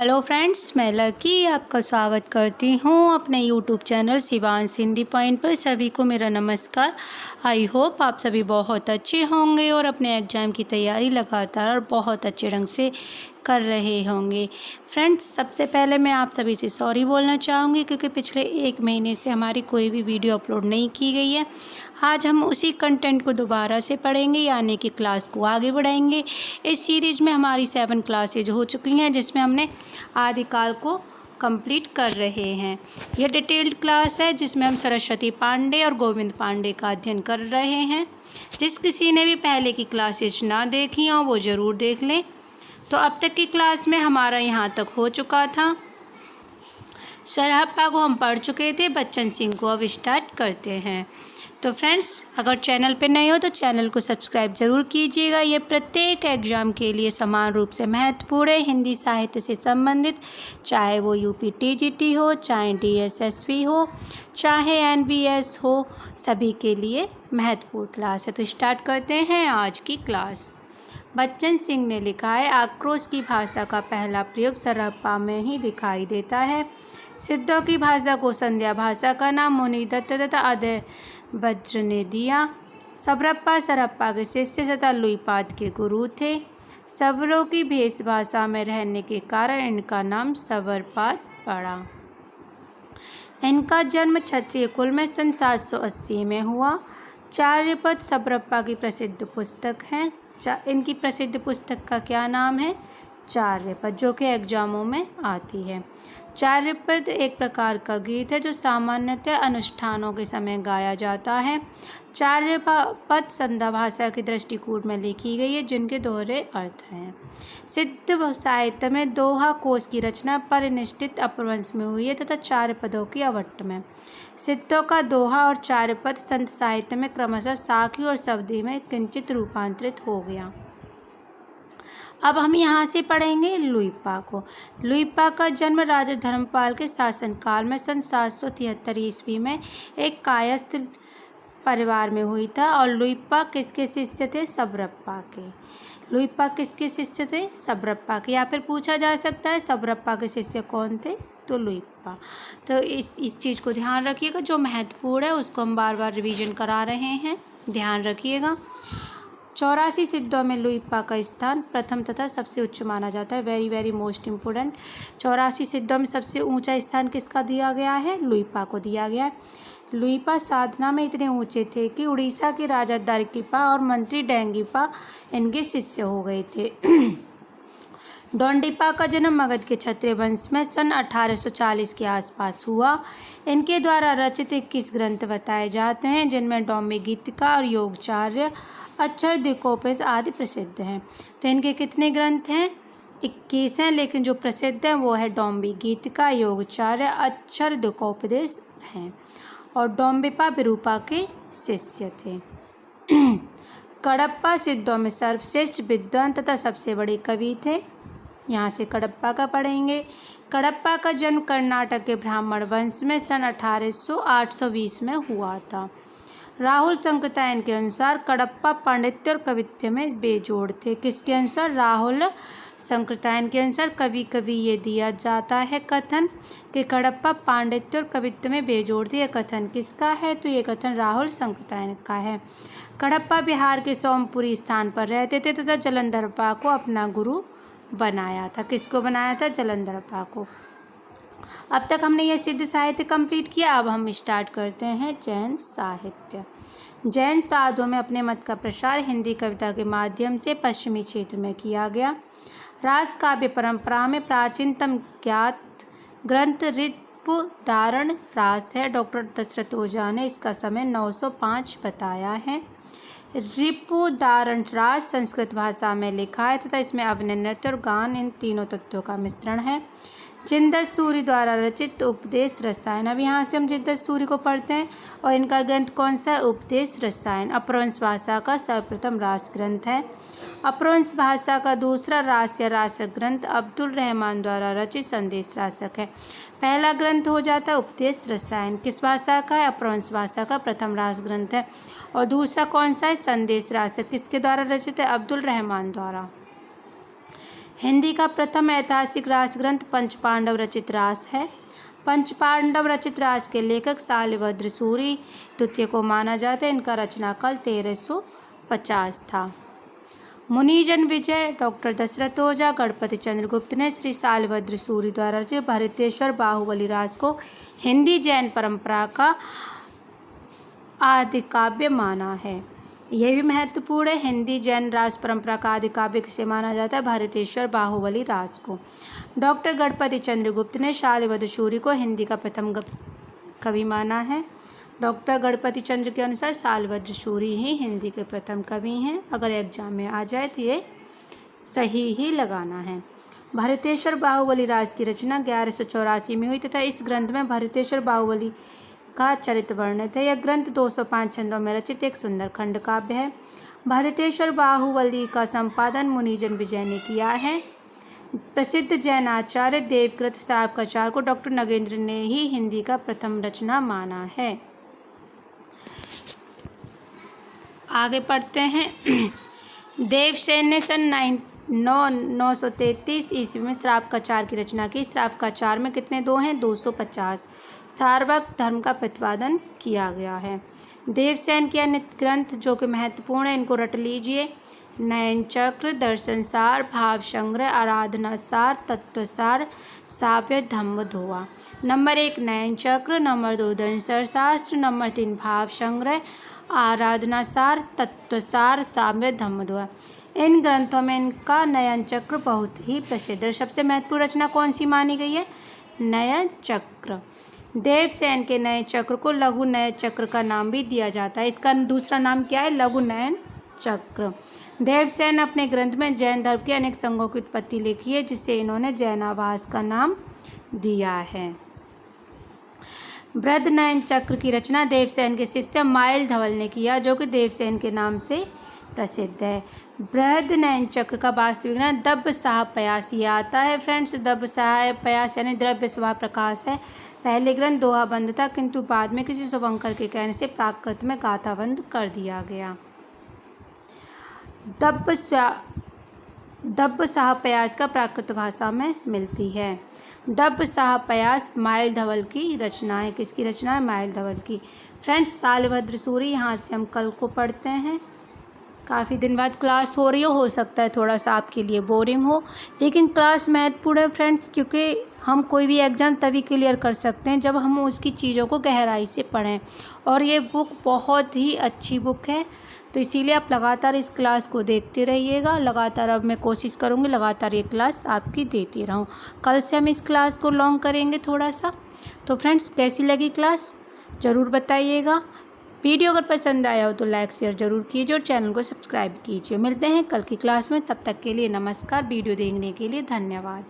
Hello friends, मैं lucky आपका स्वागत करती हूँ अपने YouTube channel Shivansh Hindi point पर। सभी को मेरा नमस्कार। आई होप आप सभी बहुत अच्छे होंगे और अपने एग्ज़ाम की तैयारी लगातार और बहुत अच्छे ढंग से कर रहे होंगे। फ्रेंड्स, सबसे पहले मैं आप सभी से सॉरी बोलना चाहूँगी क्योंकि पिछले 1 महीने से हमारी कोई भी वीडियो अपलोड नहीं की गई है। आज हम उसी कंटेंट को दोबारा से पढ़ेंगे, यानी कि क्लास को आगे बढ़ाएंगे। इस सीरीज़ में हमारी 7 क्लासेज हो चुकी हैं, जिसमें हमने आदिकाल को कंप्लीट कर रहे हैं। यह डिटेल्ड क्लास है जिसमें हम सरस्वती पांडे और गोविंद पांडे का अध्ययन कर रहे हैं। जिस किसी ने भी पहले की क्लासेज ना देखी हों वो ज़रूर देख लें। तो अब तक की क्लास में हमारा यहाँ तक हो चुका था। सरहप्पा को हम पढ़ चुके थे, बच्चन सिंह को अब स्टार्ट करते हैं। तो फ्रेंड्स, अगर चैनल पे नए हो तो चैनल को सब्सक्राइब ज़रूर कीजिएगा। ये प्रत्येक एग्ज़ाम के लिए समान रूप से महत्वपूर्ण है। हिंदी साहित्य से संबंधित, चाहे वो यूपी टीजीटी हो, चाहे डीएसएसबी हो, चाहे एनवीएस हो, सभी के लिए महत्वपूर्ण क्लास है। तो स्टार्ट करते हैं आज की क्लास। बच्चन सिंह ने लिखा है, आक्रोश की भाषा का पहला प्रयोग सरहप्पा में ही दिखाई देता है। सिद्धों की भाषा को संध्या भाषा का नाम मुनिदत्त तथा अदय वज्र ने दिया। सबरप्पा सरहप्पा के शिष्य तथा लुईपाद के गुरु थे। सवरों की भेष भाषा में रहने के कारण इनका नाम सवरपाद पड़ा। इनका जन्म क्षत्रिय कुल में सन 780 में हुआ। चार्यपद सबरप्पा की प्रसिद्ध पुस्तक है। इनकी प्रसिद्ध पुस्तक का क्या नाम है? चार्यपद, जो कि एग्जामों में आती है। चार्यपद एक प्रकार का गीत है जो सामान्यतः अनुष्ठानों के समय गाया जाता है। चार्यपद संध्या भाषा के दृष्टिकोण में लिखी गई है, जिनके दोहरे अर्थ हैं। सिद्ध साहित्य में दोहा कोश की रचना परिनिष्ठित अपभ्रंश में हुई है तथा चार्यपदों की अवट्ट में। सिद्धों का दोहा और चार्यपद संत साहित्य में क्रमशः साखी और सवदी में किंचित रूपांतरित हो गया। अब हम यहाँ से पढ़ेंगे लुईपा को। लुईपा का जन्म राजा धर्मपाल के शासनकाल में सन 773 ईस्वी में एक कायस्थ परिवार में हुई था। और लुईपा किसके शिष्य थे? सबरप्पा के। लुईपा किसके शिष्य थे? सबरप्पा के। या फिर पूछा जा सकता है सबरप्पा के शिष्य कौन थे? तो लुईपा। तो इस चीज़ को ध्यान रखिएगा, जो महत्वपूर्ण है उसको हम बार बार रिवीजन करा रहे हैं, ध्यान रखिएगा। 84 सिद्धों में लुईपा का स्थान प्रथम तथा सबसे उच्च माना जाता है। Very very most important. 84 सिद्धों में सबसे ऊंचा स्थान किसका दिया गया है? लुईपा को दिया गया है। लुईपा साधना में इतने ऊंचे थे कि उड़ीसा के राजा दारकीपा और मंत्री डेंगीपा इनके शिष्य हो गए थे। डोंडीपा का जन्म मगध के क्षत्रिय वंश में सन 1840 के आसपास हुआ। इनके द्वारा रचित 21 ग्रंथ बताए जाते हैं, जिनमें डोम्बी गीतिका और योगचार्य, अक्षर द्विकोपदेश आदि प्रसिद्ध हैं। तो इनके कितने ग्रंथ हैं? 21 हैं, लेकिन जो प्रसिद्ध हैं वो है डोम्बी गीतिका, योगचार्य, अक्षर द्विकोपदेश हैं। और डोम्बिपा विरूपा के शिष्य थे। कडप्पा सिद्धों में सर्वश्रेष्ठ विद्वान तथा सबसे बड़े कवि थे। यहाँ से कडप्पा का पढ़ेंगे। कडप्पा का जन्म कर्नाटक के ब्राह्मण वंश में सन 820 में हुआ था। राहुल संकृतायन के अनुसार कडप्पा पांडित्य और कवित्व में बेजोड़ थे। किसके अनुसार? राहुल संकृतायन के अनुसार कभी कभी ये दिया जाता है कथन कि कडप्पा पांडित्य और कवित्व में बेजोड़ थे। यह कथन किसका है? तो ये कथन राहुल संकृतायन का है। कडप्पा बिहार के सोमपुरी स्थान पर रहते थे तथा जालंधरप्पा को अपना गुरु बनाया था। किसको बनाया था? जालंधरप्पा को। अब तक हमने यह सिद्ध साहित्य कंप्लीट किया। अब हम स्टार्ट करते हैं जैन साहित्य। जैन साधुओं में अपने मत का प्रसार हिंदी कविता के माध्यम से पश्चिमी क्षेत्र में किया गया। रास काव्य परंपरा में प्राचीनतम ज्ञात ग्रंथ ऋपुदारण रास है। डॉक्टर दशरथ ओझा ने इसका समय 905 बताया है। ऋपुदारण रास संस्कृत भाषा में लिखा है तथा इसमें अभिनय, नृत्य और गान इन तीनों तत्वों का मिश्रण है। जिनदस सूरि द्वारा रचित उपदेश रसायन। अब यहाँ से हम जिनदस सूरि को पढ़ते हैं और इनका ग्रंथ कौन सा है? उपदेश रसायन। अपभ्रंश भाषा का सर्वप्रथम रास ग्रंथ है। अपभ्रंश भाषा का दूसरा रास या रासक ग्रंथ अब्दुल रहमान द्वारा रचित संदेश रासक है। पहला ग्रंथ हो जाता है उपदेश रसायन, किस भाषा का है? अपभ्रंश भाषा का प्रथम रास ग्रंथ है। और दूसरा कौन सा है? संदेश रासक, किसके द्वारा रचित है? अब्दुल रहमान द्वारा। हिंदी का प्रथम ऐतिहासिक रास ग्रंथ पंचपांडव रचित रास है। पंचपांडव रचित रास के लेखक शालिभद्र सूरि द्वितीय को माना जाता है। इनका रचना काल 1350 था। मुनिजन विजय डॉक्टर दशरथ ओझा गणपति चंद्र गुप्त ने श्री शालिभद्र सूरि द्वारा रचित भरतेश्वर बाहुबली रास को हिंदी जैन परंपरा का आदि काव्य माना है। यह भी महत्वपूर्ण है। हिंदी जैन रास परंपरा का आदि काव्य किसे माना जाता है? भरतेश्वर बाहुबली रास को। डॉक्टर गणपति चंद्र गुप्त ने शालिभद्र सूरि को हिंदी का प्रथम कवि माना है। डॉक्टर गणपति चंद्र के अनुसार शालिभद्र सूरि ही हिंदी के प्रथम कवि हैं। अगर एग्जाम में आ जाए तो ये सही ही लगाना है। भरतेश्वर बाहुबली रास की रचना 1184 में हुई तथा इस ग्रंथ में भरतेश्वर बाहुबली का चरित्र वर्णित है। यह ग्रंथ 205 छंदों में रचित एक सुंदर खंड काव्य है। भरतेश्वर बाहुबली का संपादन मुनिजन विजय ने किया है। प्रसिद्ध जैन आचार्य देवकृत श्रावकाचार्य को डॉक्टर नगेंद्र ने ही हिंदी का प्रथम रचना माना है। आगे पढ़ते हैं। देवसेन ने सन 933 ईस्वी में श्रावकाचार्य की रचना की। श्रावकाचार्य में कितने दो हैं? 250। सार्वक धर्म का प्रतिपादन किया गया है। देवसेन के अन्य ग्रंथ जो कि महत्वपूर्ण है, इनको रट लीजिए। नयन चक्र, दर्शन सार, भाव संग्रह, आराधना सार, तत्वसार, साव्य धम्म धोआ। नंबर 1 नयन चक्र, नंबर 2 दर्शन शास्त्र, नंबर 3 भाव संग्रह, आराधना सार, तत्वसार, साव्य धम्म धोआ। इन ग्रंथों में इनका नयन चक्र बहुत ही प्रसिद्ध है। सबसे महत्वपूर्ण रचना कौन सी मानी गई है? नयन चक्र। देवसेन के नयन चक्र को लघु नयन चक्र का नाम भी दिया जाता है। इसका दूसरा नाम क्या है? लघु नयन चक्र। देवसेन अपने ग्रंथ में जैन धर्म के अनेक संघों की उत्पत्ति लिखी है, जिसे इन्होंने जैनावास का नाम दिया है। बृहद नयन चक्र की रचना देवसेन के शिष्य माइल धवल ने किया, जो कि देवसेन के नाम से प्रसिद्ध है। बृहद नयन चक्र का वास्तविक नाम दब्ब साह पयास ये आता है। फ्रेंड्स, दब्ब साह पयास यानी द्रव्य स्वभाव प्रकाश है। पहले ग्रंथ दोहाबंद था, किंतु बाद में किसी शुभंकर के कहने से प्राकृत में गाथाबंद कर दिया गया। दब्ब साह पयास का प्राकृत भाषा में मिलती है। दब्ब साह पयास माइल धवल की रचना है। किसकी रचना है? माइल धवल की। फ्रेंड्स, शालिभद्र सूरि यहाँ से हम कल को पढ़ते हैं। काफ़ी दिन बाद क्लास हो रही हो सकता है थोड़ा सा आपके लिए बोरिंग हो, लेकिन क्लास महत्वपूर्ण है फ्रेंड्स, क्योंकि हम कोई भी एग्ज़ाम तभी क्लियर कर सकते हैं जब हम उसकी चीज़ों को गहराई से पढ़ें। और ये बुक बहुत ही अच्छी बुक है, तो इसीलिए आप लगातार इस क्लास को देखते रहिएगा। लगातार अब मैं कोशिश करूँगी लगातार ये क्लास आपकी देती रहूँ। कल से हम इस क्लास को लॉन्ग करेंगे थोड़ा सा। तो फ्रेंड्स, कैसी लगी क्लास ज़रूर बताइएगा। वीडियो अगर पसंद आया हो तो लाइक शेयर ज़रूर कीजिए और चैनल को सब्सक्राइब कीजिए। मिलते हैं कल की क्लास में, तब तक के लिए नमस्कार। वीडियो देखने के लिए धन्यवाद।